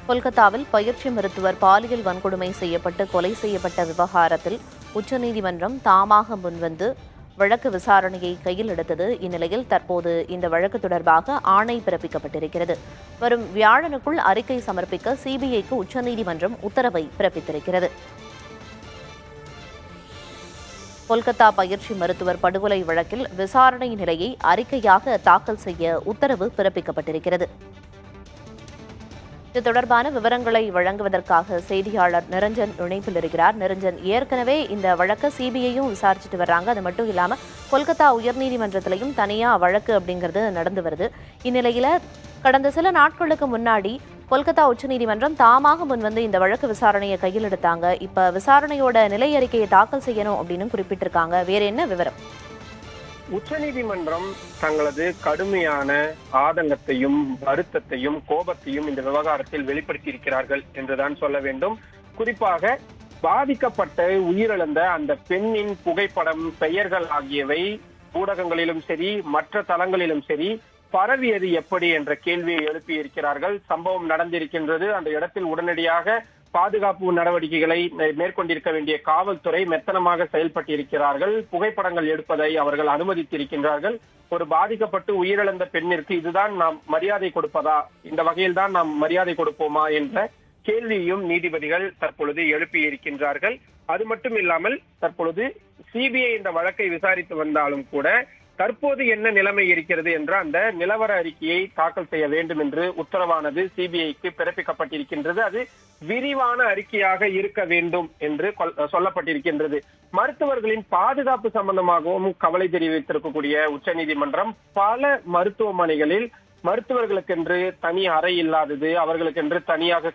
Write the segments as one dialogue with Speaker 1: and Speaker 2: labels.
Speaker 1: கொல்கத்தாவில் பயிற்சி மருத்துவர் பாலியல் வன்கொடுமை செய்யப்பட்டு கொலை செய்யப்பட்ட விவகாரத்தில் உச்சநீதிமன்றம் தாமாக முன்வந்து வழக்கு விசாரணையை கையில் எடுத்தது. இந்நிலையில் தற்போது இந்த வழக்கு தொடர்பாக ஆணை பிறப்பிக்கப்பட்டிருக்கிறது. வரும் வியாழனுக்குள் அறிக்கை சமர்ப்பிக்க சிபிஐக்கு உச்சநீதிமன்றம் உத்தரவை பிறப்பித்திருக்கிறது. கொல்கத்தா பயிற்சி மருத்துவர் படுகொலை வழக்கில் விசாரணை நிலையை அறிக்கையாக தாக்கல் செய்ய உத்தரவு பிறப்பிக்கப்பட்டிருக்கிறது. இது தொடர்பான விவரங்களை வழங்குவதற்காக செய்தியாளர் நிரஞ்சன் இணைப்பில் இருக்கிறார். நிரஞ்சன், ஏற்கனவே இந்த வழக்கை சிபிஐயும் விசாரிச்சுட்டு வர்றாங்க. அது மட்டும் இல்லாம கொல்கத்தா உயர்நீதிமன்றத்திலையும் தனியா வழக்கு அப்படிங்கிறது நடந்து வருது. இந்நிலையில கடந்த சில நாட்களுக்கு முன்னாடி கொல்கத்தா உச்சநீதிமன்றம் தாமாக முன்வந்து இந்த வழக்கு விசாரணையை கையில் எடுத்தாங்க. இப்ப விசாரணையோட நிலை அறிக்கையை தாக்கல் செய்யணும் அப்படின்னு குறிப்பிட்டிருக்காங்க. வேற என்ன விவரம்?
Speaker 2: உச்சநீதிமன்றம் தங்களது கடுமையான ஆதங்கத்தையும் வருத்தத்தையும் கோபத்தையும் இந்த விவகாரத்தில் வெளிப்படுத்தி இருக்கிறார்கள் என்றுதான் சொல்ல வேண்டும். குறிப்பாக பாதிக்கப்பட்ட உயிரிழந்த அந்த பெண்ணின் புகைப்படம், பெயர்கள் ஆகியவை ஊடகங்களிலும் சரி மற்ற தளங்களிலும் சரி பரவியது எப்படி என்ற கேள்வியை எழுப்பி இருக்கிறார்கள். சம்பவம் நடந்திருக்கின்றது. அந்த இடத்தில் உடனடியாக பாதுகாப்பு நடவடிக்கைகளை மேற்கொண்டிருக்க வேண்டிய காவல்துறை மெத்தனமாக செயல்பட்டிருக்கிறார்கள். புகைப்படங்கள் எடுப்பதை அவர்கள் அனுமதித்திருக்கின்றார்கள். ஒரு பாதிக்கப்பட்டு உயிரிழந்த பெண்ணிற்கு இதுதான் நாம் மரியாதை கொடுப்பதா, இந்த வகையில் தான் நாம் மரியாதை கொடுப்போமா என்ற கேள்வியும் நீதிபதிகள் தற்பொழுது எழுப்பி இருக்கின்றார்கள். அது மட்டும் இல்லாமல் தற்பொழுது சிபிஐ இந்த வழக்கை விசாரித்து வந்தாலும் கூட தற்போது என்ன நிலைமை இருக்கிறது என்ற அந்த நிலவர அறிக்கையை தாக்கல் செய்ய வேண்டும் என்று உத்தரவானது சிபிஐக்கு பிறப்பிக்கப்பட்டிருக்கின்றது. அது விரிவான அறிக்கையாக இருக்க வேண்டும் என்று சொல்லப்பட்டிருக்கின்றது. மருத்துவர்களின் பாதுகாப்பு சம்பந்தமாகவும் கவலை தெரிவித்திருக்கக்கூடிய உச்சநீதிமன்றம் பல மருத்துவமனைகளில் மருத்துவர்களுக்கென்று தனி அறை இல்லாதது, அவர்களுக்கென்று தனியாக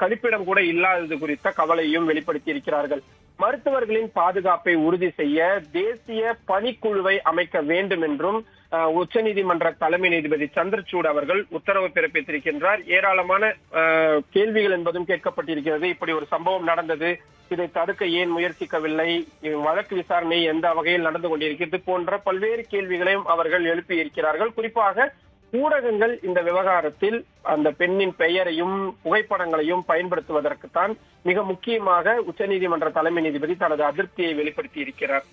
Speaker 2: கழிப்பிடம் கூட இல்லாதது குறித்த கவலையும் வெளிப்படுத்தி இருக்கிறார்கள். மருத்துவர்களின் பாதுகாப்பை உறுதி செய்ய தேசிய பணிக்குழுவை அமைக்க வேண்டும் என்றும் உச்சநீதிமன்ற தலைமை நீதிபதி சந்திரசூட் அவர்கள் உத்தரவு பிறப்பித்திருக்கின்றார். ஏராளமான கேள்விகள் என்பதும் கேட்கப்பட்டிருக்கிறது. இப்படி ஒரு சம்பவம் நடந்தது, இதை தடுக்க ஏன் முயற்சிக்கவில்லை, வழக்கு விசாரணை எந்த வகையில் நடந்து கொண்டிருக்கிறது போன்ற பல்வேறு கேள்விகளையும் அவர்கள் எழுப்பி இருக்கிறார்கள். குறிப்பாக ஊடகங்கள் இந்த விவகாரத்தில் அந்த பெண்ணின் பெயரையும் புகைப்படங்களையும் பயன்படுத்துவதற்குத்தான் மிக முக்கியமாக உச்சநீதிமன்ற தலைமை நீதிபதி தனது அதிருப்தியை வெளிப்படுத்தி இருக்கிறார்.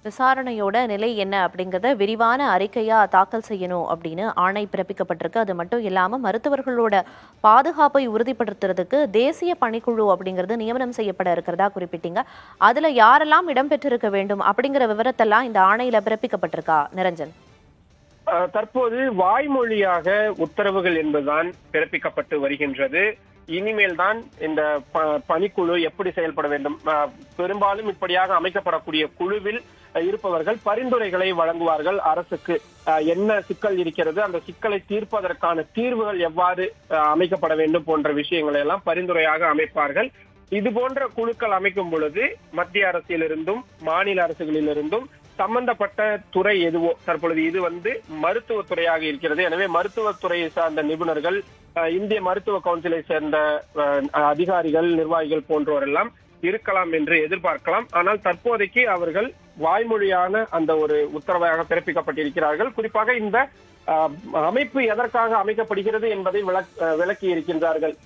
Speaker 1: விசாரணையோட நிலை என்ன அப்படிங்கறத விரிவான அறிக்கையா தாக்கல் செய்யணும் அப்படின்னு ஆணை பிறப்பிக்கப்பட்டிருக்கு. அது மட்டும் இல்லாம மருத்துவர்களோட பாதுகாப்பை உறுதிப்படுத்துறதுக்கு தேசிய பணிக்குழு அப்படிங்கிறது நியமனம் செய்யப்பட இருக்கிறதா குறிப்பிட்டீங்க. அதுல யாரெல்லாம் இடம்பெற்றிருக்க வேண்டும் அப்படிங்கிற விவரத்தெல்லாம் இந்த ஆணையில பிறப்பிக்கப்பட்டிருக்கா நிரஞ்சன்?
Speaker 2: தற்போது வாய்மொழியாக உத்தரவுகள் என்பதுதான் பிறப்பிக்கப்பட்டு வருகின்றது. இனிமேல் தான் இந்த பணிக்குழு எப்படி செயல்பட வேண்டும். பெரும்பாலும் இப்படியாக அமைக்கப்படக்கூடிய குழுவில் இருப்பவர்கள் பரிந்துரைகளை வழங்குவார்கள். அரசுக்கு என்ன சிக்கல் இருக்கிறது, அந்த சிக்கலை தீர்ப்பதற்கான தீர்வுகள் எவ்வாறு அமைக்கப்பட வேண்டும் போன்ற விஷயங்களை எல்லாம் பரிந்துரையாக அமைப்பார்கள். இது போன்ற குழுக்கள் அமைக்கும் பொழுது மத்திய அரசிலிருந்தும் மாநில அரசுகளிலிருந்தும் சம்பந்தப்பட்ட துறை எதுவோ, தற்பொழுது இது மருத்துவத்துறையாக இருக்கிறது. எனவே மருத்துவத்துறையை சார்ந்த நிபுணர்கள், இந்திய மருத்துவ கவுன்சிலை சேர்ந்த அதிகாரிகள், நிர்வாகிகள் போன்றோர் எல்லாம் இருக்கலாம் என்று எதிர்பார்க்கலாம். ஆனால் தற்போதைக்கு அவர்கள் வாய்மொழியான அந்த ஒரு உத்தரவாக பிறப்பிக்கப்பட்டிருக்கிறார்கள். குறிப்பாக இந்த அமைப்பு எதற்காக அமைக்கப்படுகிறது என்பதை விளக்கி இருக்கின்றார்கள்.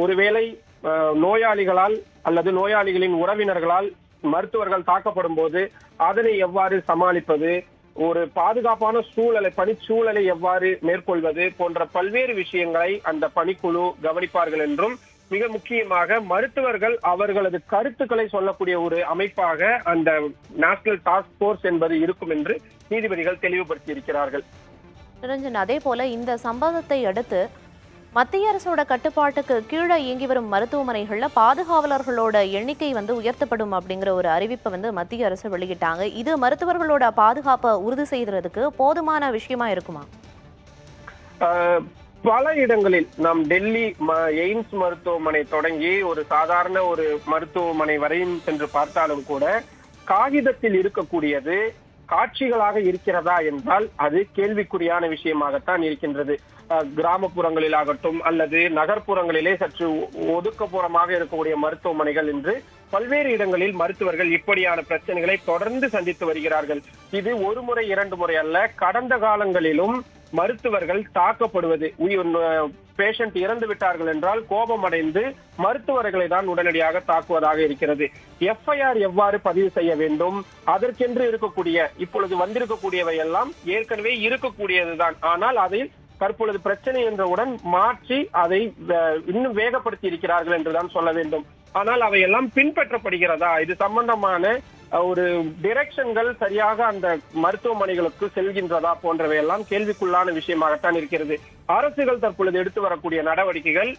Speaker 2: ஒருவேளை நோயாளிகளால் அல்லது நோயாளிகளின் உறவினர்களால் மருத்துவர்கள் தாக்கப்படும் போது அதனை எவ்வாறு சமாளிப்பது, ஒரு பாதுகாப்பான சூழலை, பணிச்சூழலை எவ்வாறு மேற்கொள்வது போன்ற பல்வேறு விஷயங்களை அந்த பணிக்குழு கவனிப்பார்கள் என்றும், மிக முக்கியமாக மருத்துவர்கள் அவர்களது கருத்துக்களை சொல்லக்கூடிய ஒரு அமைப்பாக அந்த நேஷனல் டாஸ்க் போர்ஸ் என்பது இருக்கும் என்று நீதிபதிகள் தெளிவுபடுத்தி இருக்கிறார்கள்.
Speaker 1: நிரஞ்சன், அதே போல இந்த சம்பவத்தை அடுத்து மத்திய அரசோட கட்டுப்பாட்டுக்கு கீழே இயங்கி வரும் மருத்துவமனைகள்ல பாதுகாவலர்களோட எண்ணிக்கை உயர்த்தப்படும் அப்படிங்கிற ஒரு அறிவிப்பை மத்திய அரசு வெளியிட்டாங்க. இது மருத்துவர்களோட பாதுகாப்பை உறுதி செய்யறதுக்கு போதுமான விஷயமா இருக்குமா?
Speaker 2: பல இடங்களில் நாம் டெல்லி எய்ம்ஸ் மருத்துவமனை தொடங்கி ஒரு சாதாரண ஒரு மருத்துவமனை வரையும் சென்று பார்த்தாலும் கூட காகிதத்தில் இருக்கக்கூடியது காட்சிகளாக இருக்கிறதா என்றால் அது கேள்விக்குறியான விஷயமாகத்தான் இருக்கின்றது. கிராமப்புறங்களில் ஆகட்டும் அல்லது நகர்ப்புறங்களிலே சற்று ஒதுக்கப்புறமாக இருக்கக்கூடிய மருத்துவமனைகள் என்று பல்வேறு இடங்களில் மருத்துவர்கள் இப்படியான பிரச்சனைகளை தொடர்ந்து சந்தித்து வருகிறார்கள். இது ஒரு முறை இரண்டு முறை அல்ல, கடந்த காலங்களிலும் மருத்துவர்கள் தாக்கப்படுவது, பேஷண்ட் இறந்து விட்டார்கள் என்றால் கோபம் அடைந்து மருத்துவர்களை தான் உடனடியாக தாக்குவதாக இருக்கிறது. எஃப்ஐஆர் எவ்வாறு பதிவு செய்ய வேண்டும், அதற்கென்று இருக்கக்கூடிய இப்பொழுது வந்திருக்கக்கூடியவை எல்லாம் ஏற்கனவே இருக்கக்கூடியதுதான். ஆனால் அதை தற்பொழுது பிரச்சனை என்றவுடன் மாற்றி அதை இன்னும் வேகப்படுத்தி இருக்கிறார்கள் என்றுதான் சொல்ல வேண்டும். ஆனால் அவையெல்லாம் பின்பற்றப்படுகிறதா, இது சம்பந்தமான ஒரு டிரெக்ஷன்கள் சரியாக அந்த மருத்துவமனைகளுக்கு செல்கின்றதா போன்றவையெல்லாம் கேள்விக்குள்ளான விஷயமாகத்தான் இருக்கிறது. அரசுகள் தற்பொழுது எடுத்து வரக்கூடிய நடவடிக்கைகள்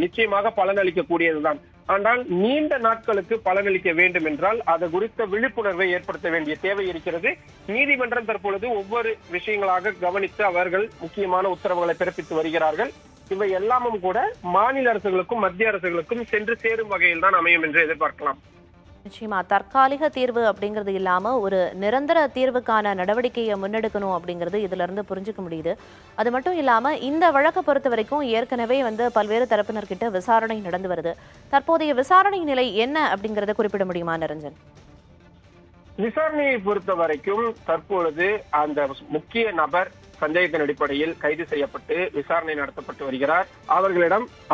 Speaker 2: நிச்சயமாக பலனளிக்கக்கூடியதுதான். ஆனால் நீண்ட நாட்களுக்கு பலனளிக்க வேண்டும் என்றால் அது குறித்த விழிப்புணர்வை ஏற்படுத்த வேண்டிய தேவை இருக்கிறது. நீதிமன்றம் தற்பொழுது ஒவ்வொரு விஷயங்களாக கவனித்து அவர்கள் முக்கியமான உத்தரவுகளை பிறப்பித்து வருகிறார்கள். இவை எல்லாமும் கூட மாநில அரசுகளுக்கும் மத்திய அரசுகளுக்கும் சென்று சேரும் வகையில் தான் அமையும் என்று எதிர்பார்க்கலாம்.
Speaker 1: நிச்சயமா தற்காலிக தீர்வு அப்படிங்கிறது இல்லாம ஒரு நிரந்தர தீர்வுக்கான நடவடிக்கையை முன்னெடுக்கணும் அப்படிங்கிறது இதுல இருந்து புரிஞ்சுக்க முடியுது. அது மட்டும் இல்லாம இந்த வழக்கை பொறுத்த வரைக்கும் ஏற்கனவே பல்வேறு தரப்பினர்கிட்ட விசாரணை நடந்து வருது. தற்போதைய விசாரணை நிலை என்ன அப்படிங்கறத குறிப்பிட முடியுமா நிரஞ்சன்?
Speaker 2: விசாரணையை பொறுத்த வரைக்கும் தற்பொழுது அந்த முக்கிய நபர் சந்தேகத்தின் அடிப்படையில் கைது செய்யப்பட்டு விசாரணை நடத்தப்பட்டு வருகிறார்.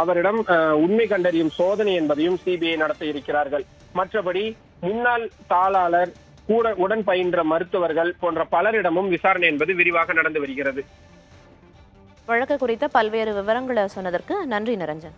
Speaker 2: அவரிடம் உண்மை கண்டறியும் சோதனை என்பதையும் சிபிஐ நடத்த இருக்கிறார்கள். மற்றபடி முன்னாள் தாளாளர், கூட உடன் பயின்ற மருத்துவர்கள் போன்ற பலரிடமும் விசாரணை என்பது விரிவாக நடந்து வருகிறது.
Speaker 1: வழக்கு குறித்த பல்வேறு விவரங்களை சொன்னதற்கு நன்றி நிரஞ்சன்.